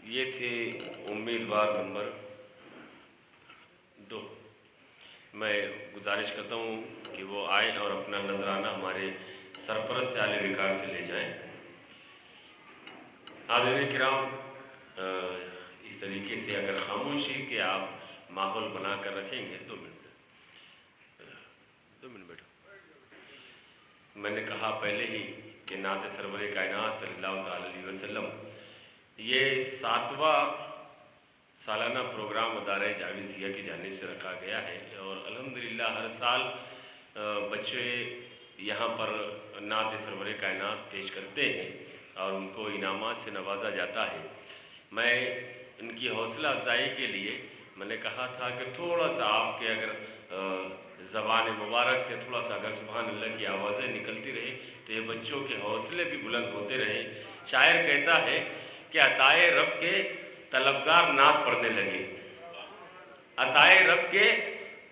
ये थे उम्मीदवार नंबर 2। मैं गुजारिश करता हूँ कि वो आए और अपना नजराना हमारे सरपरस्त आले विकार से ले जाएं। हाज़िरीन किराम, इस तरीके से अगर खामोशी के आप माहौल बना कर रखेंगे 2 मिनट बैठो। मैंने कहा पहले ही कि नात सरवर कायनात सल्लल्लाहु अलैहि वसल्लम ये 7वां सालाना प्रोग्राम अदारे जावेज़िया की जानिब से रखा गया है और अल्हम्दुलिल्लाह हर साल बच्चे यहाँ पर नात सरवर कायनात पेश करते हैं और उनको इनामात से नवाजा जाता है। मैं इनकी हौसला अफजाई के लिए मैंने कहा था कि थोड़ा सा आपके अगर ज़बान मुबारक से थोड़ा सा अगर सुभान अल्लाह की आवाज़ें निकलती रहे तो ये बच्चों के हौसले भी बुलंद होते रहे। शायर कहता है कि अताए रब के तलबगार नात पढ़ने लगे, अताए रब के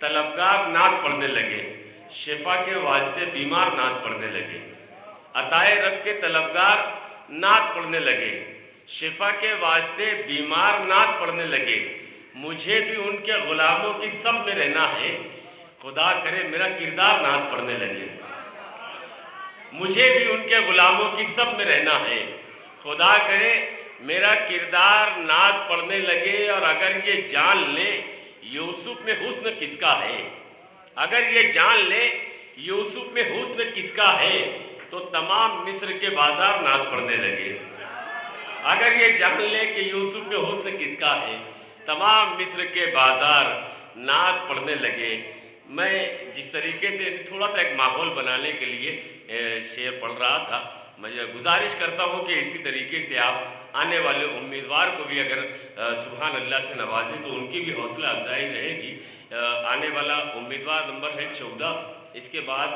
तलबगार नात पढ़ने लगे, शिफा के वास्ते बीमार नात पढ़ने लगे। अताए रब के तलबगार नात पढ़ने लगे, शिफा के वास्ते बीमार नात पढ़ने लगे। मुझे भी उनके ग़ुलामों की सब में रहना है, खुदा करे मेरा किरदार नात पढ़ने लगे। मुझे भी उनके ग़ुलामों की सब में रहना है, खुदा करे मेरा किरदार नात पढ़ने लगे। और अगर ये जान ले यूसुफ में हुस्न किसका है, अगर ये जान ले यूसुफ में हुस्न किसका है तो तमाम मिस्र के बाजार नात पढ़ने लगे। अगर ये जान ले कि यूसुफ में हुस्न किसका है तमाम मिस्र के बाजार नात पढ़ने लगे। मैं जिस तरीके से थोड़ा सा एक माहौल बनाने के लिए शेर पढ़ रहा था, मैं गुजारिश करता हूँ कि इसी तरीके से आप आने वाले उम्मीदवार को भी अगर सुभान अल्लाह से नवाजें तो उनकी भी हौसला अफजाई रहेगी। आने वाला उम्मीदवार नंबर है 14। इसके बाद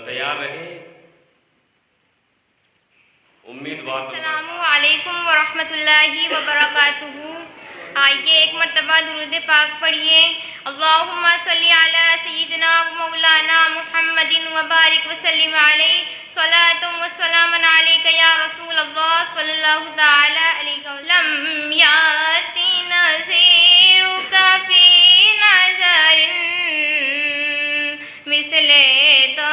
तैयार रहें उम्मीदवार। अस्सलामु अलैकुम व रहमतुल्लाहि व बरकातुहू। आइए एक मरतबा दुरूद पाक पढ़िए। अल्लाहुम्मा सल्ली अला सय्यिदिना व मौलाना मुहम्मदिन व बारिक व सल्लिम अलैहि सलातुम व सलामुन अलैका या रसूल अल्लाह सल्लल्लाहु तआला अलैहि वसल्लम। याति नज़ीरुका फी नज़रिन मिसले तो